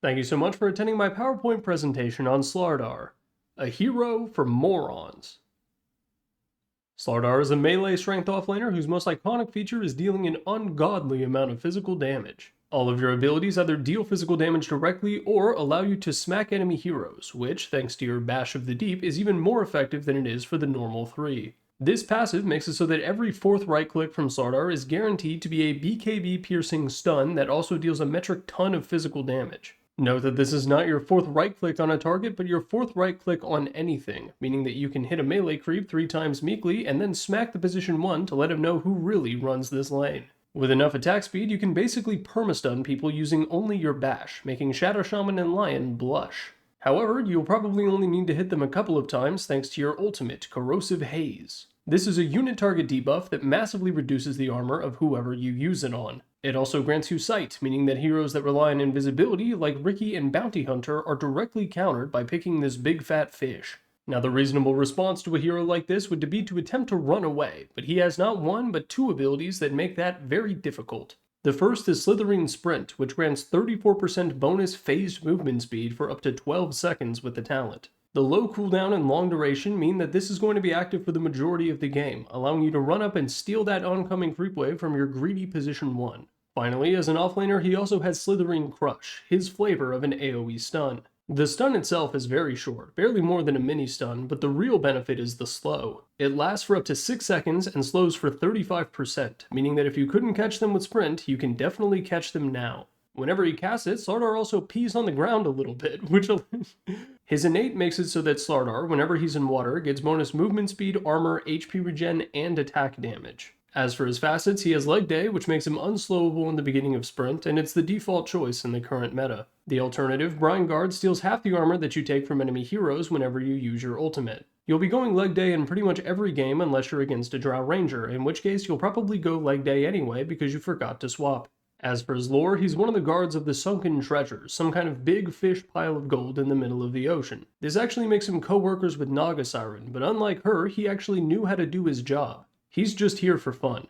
Thank you so much for attending my PowerPoint presentation on Slardar, a hero for morons. Slardar is a melee strength offlaner whose most iconic feature is dealing an ungodly amount of physical damage. All of your abilities either deal physical damage directly or allow you to smack enemy heroes, which, thanks to your Bash of the Deep, is even more effective than it is for the normal 3. This passive makes it so that every 4th right click from Slardar is guaranteed to be a BKB piercing stun that also deals a metric ton of physical damage. Note that this is not your 4th right click on a target, but your 4th right click on anything, meaning that you can hit a melee creep 3 times meekly and then smack the position 1 to let him know who really runs this lane. With enough attack speed, you can basically permastun people using only your Bash, making Shadow Shaman and Lion blush. However, you'll probably only need to hit them a couple of times thanks to your ultimate, Corrosive Haze. This is a unit target debuff that massively reduces the armor of whoever you use it on. It also grants you sight, meaning that heroes that rely on invisibility, like Ricky and Bounty Hunter, are directly countered by picking this big fat fish. Now, the reasonable response to a hero like this would be to attempt to run away, but he has not one but 2 abilities that make that very difficult. The first is Slithering Sprint, which grants 34% bonus phased movement speed for up to 12 seconds with the talent. The low cooldown and long duration mean that this is going to be active for the majority of the game, allowing you to run up and steal that oncoming creep wave from your greedy position 1. Finally, as an offlaner, he also has Slithering Crush, his flavor of an AoE stun. The stun itself is very short, barely more than a mini stun, but the real benefit is the slow. It lasts for up to 6 seconds and slows for 35%, meaning that if you couldn't catch them with Sprint, you can definitely catch them now. Whenever he casts it, Slardar also pees on the ground a little bit, which his Innate makes it so that Slardar, whenever he's in water, gets bonus movement speed, armor, HP regen, and attack damage. As for his facets, he has Leg Day, which makes him unslowable in the beginning of Sprint, and it's the default choice in the current meta. The alternative, Brine Guard, steals half the armor that you take from enemy heroes whenever you use your ultimate. You'll be going Leg Day in pretty much every game unless you're against a Drow Ranger, in which case you'll probably go Leg Day anyway because you forgot to swap. As for his lore, he's one of the guards of the Sunken Treasures, some kind of big fish pile of gold in the middle of the ocean. This actually makes him co-workers with Naga Siren, but unlike her, he actually knew how to do his job. He's just here for fun.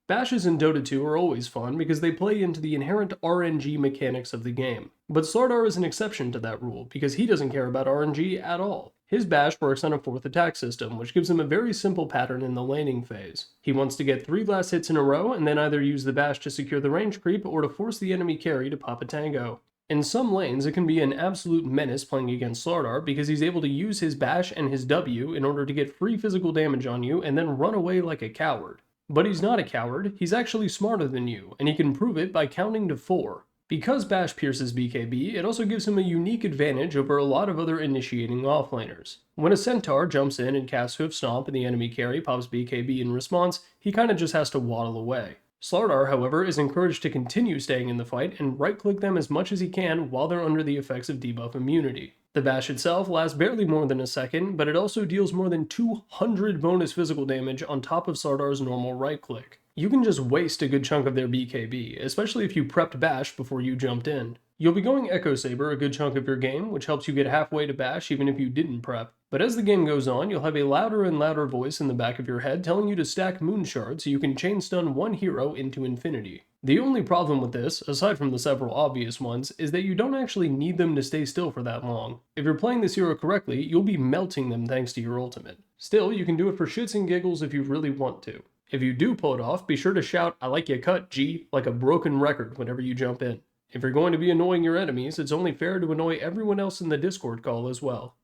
Bashes in Dota 2 are always fun because they play into the inherent RNG mechanics of the game. But Slardar is an exception to that rule because he doesn't care about RNG at all. His Bash works on a 4th attack system, which gives him a very simple pattern in the laning phase. He wants to get 3 last hits in a row and then either use the Bash to secure the range creep or to force the enemy carry to pop a tango. In some lanes, it can be an absolute menace playing against Slardar because he's able to use his Bash and his W in order to get free physical damage on you and then run away like a coward. But he's not a coward, he's actually smarter than you, and he can prove it by counting to 4. Because Bash pierces BKB, it also gives him a unique advantage over a lot of other initiating offlaners. When a Centaur jumps in and casts Hoof Stomp and the enemy carry pops BKB in response, he kinda just has to waddle away. Slardar, however, is encouraged to continue staying in the fight and right-click them as much as he can while they're under the effects of debuff immunity. The Bash itself lasts barely more than a second, but it also deals more than 200 bonus physical damage on top of Sardar's normal right-click. You can just waste a good chunk of their BKB, especially if you prepped Bash before you jumped in. You'll be going Echo Saber a good chunk of your game, which helps you get halfway to Bash even if you didn't prep. But as the game goes on, you'll have a louder and louder voice in the back of your head telling you to stack Moon Shards so you can chain stun one hero into infinity. The only problem with this, aside from the several obvious ones, is that you don't actually need them to stay still for that long. If you're playing this hero correctly, you'll be melting them thanks to your ultimate. Still, you can do it for shits and giggles if you really want to. If you do pull it off, be sure to shout, "I like ya cut, G," like a broken record whenever you jump in. If you're going to be annoying your enemies, it's only fair to annoy everyone else in the Discord call as well.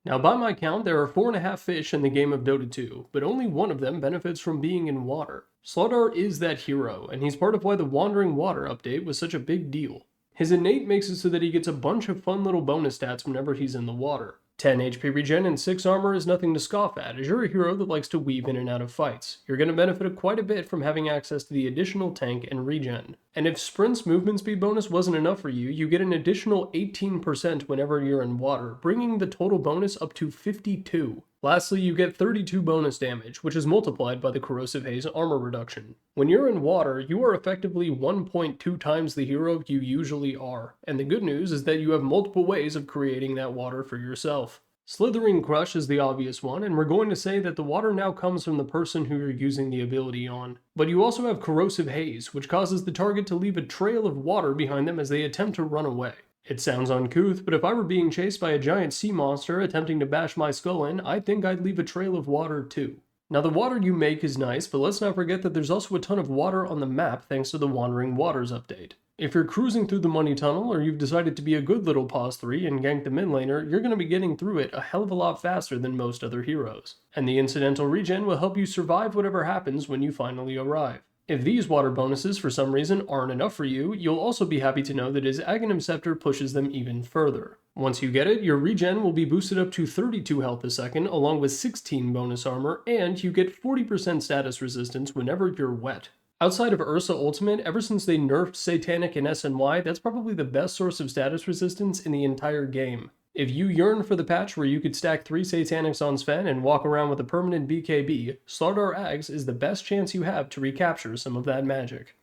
Now, by my count, there are 4.5 fish in the game of Dota 2, but only one of them benefits from being in water. Slardar is that hero, and he's part of why the Wandering Water update was such a big deal. His Innate makes it so that he gets a bunch of fun little bonus stats whenever he's in the water. 10 HP regen and 6 armor is nothing to scoff at, as you're a hero that likes to weave in and out of fights. You're going to benefit quite a bit from having access to the additional tank and regen. And if Sprint's movement speed bonus wasn't enough for you, you get an additional 18% whenever you're in water, bringing the total bonus up to 52. Lastly, you get 32 bonus damage, which is multiplied by the Corrosive Haze armor reduction. When you're in water, you are effectively 1.2 times the hero you usually are, and the good news is that you have multiple ways of creating that water for yourself. Slithering Crush is the obvious one, and we're going to say that the water now comes from the person who you're using the ability on. But you also have Corrosive Haze, which causes the target to leave a trail of water behind them as they attempt to run away. It sounds uncouth, but if I were being chased by a giant sea monster attempting to bash my skull in, I think I'd leave a trail of water too. Now the water you make is nice, but let's not forget that there's also a ton of water on the map thanks to the Wandering Waters update. If you're cruising through the money tunnel, or you've decided to be a good little pause 3 and gank the mid laner, you're going to be getting through it a hell of a lot faster than most other heroes. And the incidental regen will help you survive whatever happens when you finally arrive. If these water bonuses for some reason aren't enough for you, you'll also be happy to know that his Aghanim Scepter pushes them even further. Once you get it, your regen will be boosted up to 32 health a second, along with 16 bonus armor, and you get 40% status resistance whenever you're wet. Outside of Ursa Ultimate, ever since they nerfed Satanic and SNY, that's probably the best source of status resistance in the entire game. If you yearn for the patch where you could stack 3 Satanics on Sven and walk around with a permanent BKB, Slardar Ags is the best chance you have to recapture some of that magic.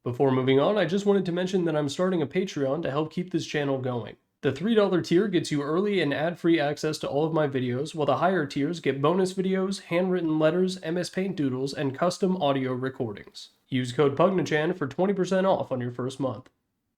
Before moving on, I just wanted to mention that I'm starting a Patreon to help keep this channel going. The $3 tier gets you early and ad-free access to all of my videos, while the higher tiers get bonus videos, handwritten letters, MS Paint doodles, and custom audio recordings. Use code PUGNACHAN for 20% off on your first month.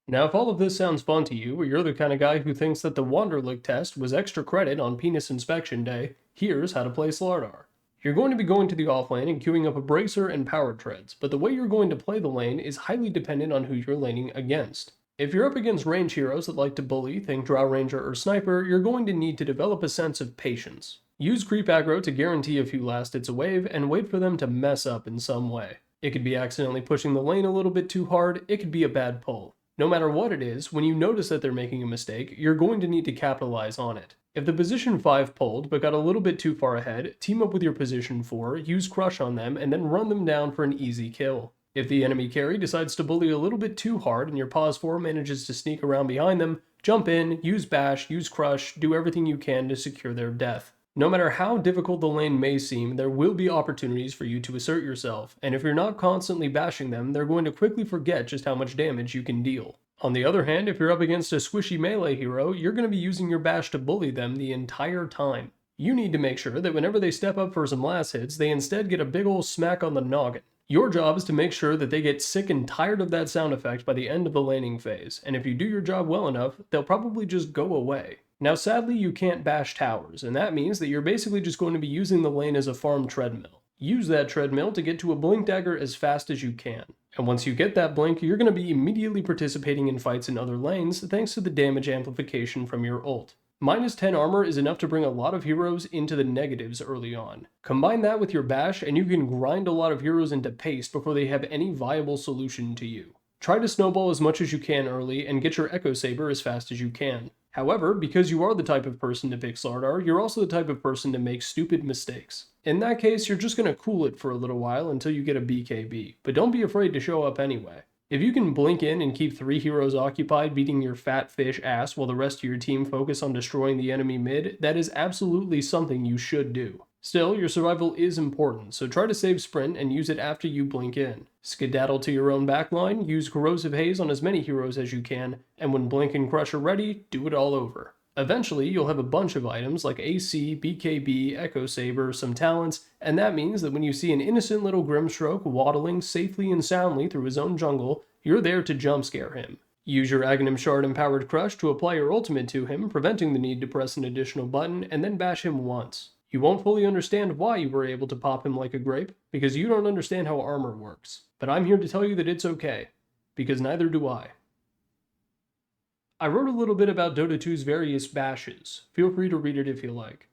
Now if all of this sounds fun to you, or you're the kind of guy who thinks that the Wanderlick test was extra credit on Penis Inspection Day, here's how to play Slardar. You're going to be going to the offlane and queuing up a Bracer and Power Treads, but the way you're going to play the lane is highly dependent on who you're laning against. If you're up against range heroes that like to bully, think Drow Ranger or Sniper, you're going to need to develop a sense of patience. Use creep aggro to guarantee a few last hits a wave, and wait for them to mess up in some way. It could be accidentally pushing the lane a little bit too hard, it could be a bad pull. No matter what it is, when you notice that they're making a mistake, you're going to need to capitalize on it. If the position 5 pulled, but got a little bit too far ahead, team up with your position 4, use Crush on them, and then run them down for an easy kill. If the enemy carry decides to bully a little bit too hard and your pause 4 manages to sneak around behind them, jump in, use Bash, use Crush, do everything you can to secure their death. No matter how difficult the lane may seem, there will be opportunities for you to assert yourself, and if you're not constantly bashing them, they're going to quickly forget just how much damage you can deal. On the other hand, if you're up against a squishy melee hero, you're going to be using your bash to bully them the entire time. You need to make sure that whenever they step up for some last hits, they instead get a big ol' smack on the noggin. Your job is to make sure that they get sick and tired of that sound effect by the end of the laning phase, and if you do your job well enough, they'll probably just go away. Now sadly, you can't bash towers, and that means that you're basically just going to be using the lane as a farm treadmill. Use that treadmill to get to a blink dagger as fast as you can. And once you get that blink, you're going to be immediately participating in fights in other lanes thanks to the damage amplification from your ult. Minus 10 armor is enough to bring a lot of heroes into the negatives early on. Combine that with your bash and you can grind a lot of heroes into paste before they have any viable solution to you. Try to snowball as much as you can early and get your Echo Saber as fast as you can. However, because you are the type of person to pick Slardar, you're also the type of person to make stupid mistakes. In that case, you're just going to cool it for a little while until you get a BKB, but don't be afraid to show up anyway. If you can blink in and keep 3 heroes occupied beating your fat fish ass while the rest of your team focus on destroying the enemy mid, that is absolutely something you should do. Still, your survival is important, so try to save sprint and use it after you blink in. Skedaddle to your own backline, use Corrosive Haze on as many heroes as you can, and when Blink and Crush are ready, do it all over. Eventually, you'll have a bunch of items like AC, BKB, Echo Saber, some talents, and that means that when you see an innocent little Grimstroke waddling safely and soundly through his own jungle, you're there to jump scare him. Use your Aghanim Shard Empowered Crush to apply your ultimate to him, preventing the need to press an additional button, and then bash him once. You won't fully understand why you were able to pop him like a grape, because you don't understand how armor works. But I'm here to tell you that it's okay, because neither do I. I wrote a little bit about Dota 2's various bashes. Feel free to read it if you like.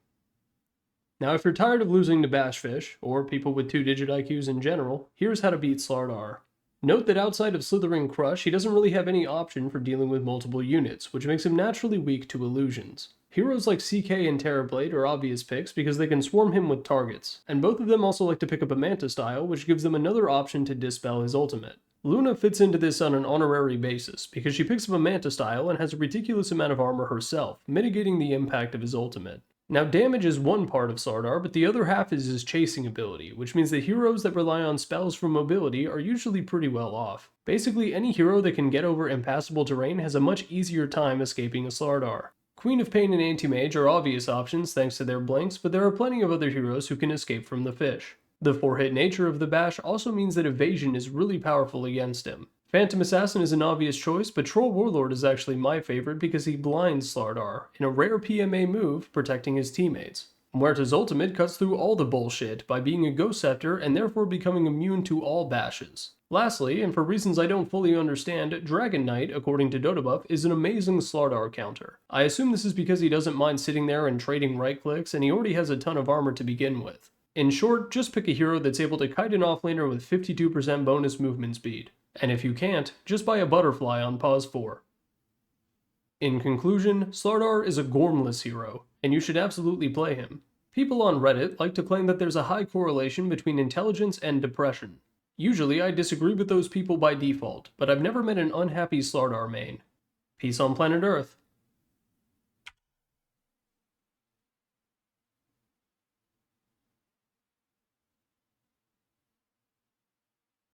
Now if you're tired of losing to Bashfish, or people with 2-digit IQs in general, here's how to beat Slardar. Note that outside of Slithering Crush, he doesn't really have any option for dealing with multiple units, which makes him naturally weak to illusions. Heroes like CK and Terrorblade are obvious picks because they can swarm him with targets, and both of them also like to pick up a Manta style, which gives them another option to dispel his ultimate. Luna fits into this on an honorary basis, because she picks up a Manta style and has a ridiculous amount of armor herself, mitigating the impact of his ultimate. Now damage is one part of Slardar, but the other half is his chasing ability, which means that heroes that rely on spells for mobility are usually pretty well off. Basically any hero that can get over impassable terrain has a much easier time escaping a Slardar. Queen of Pain and Anti-Mage are obvious options thanks to their blinks, but there are plenty of other heroes who can escape from the fish. The 4-hit nature of the bash also means that evasion is really powerful against him. Phantom Assassin is an obvious choice, but Troll Warlord is actually my favorite because he blinds Slardar, in a rare PMA move, protecting his teammates. Muerta's ultimate cuts through all the bullshit by being a Ghost Scepter and therefore becoming immune to all bashes. Lastly, and for reasons I don't fully understand, Dragon Knight, according to Dota Buff, is an amazing Slardar counter. I assume this is because he doesn't mind sitting there and trading right clicks, and he already has a ton of armor to begin with. In short, just pick a hero that's able to kite an offlaner with 52% bonus movement speed. And if you can't, just buy a butterfly on pause 4. In conclusion, Slardar is a gormless hero, and you should absolutely play him. People on Reddit like to claim that there's a high correlation between intelligence and depression. Usually I disagree with those people by default, but I've never met an unhappy Slardar main. Peace on planet Earth.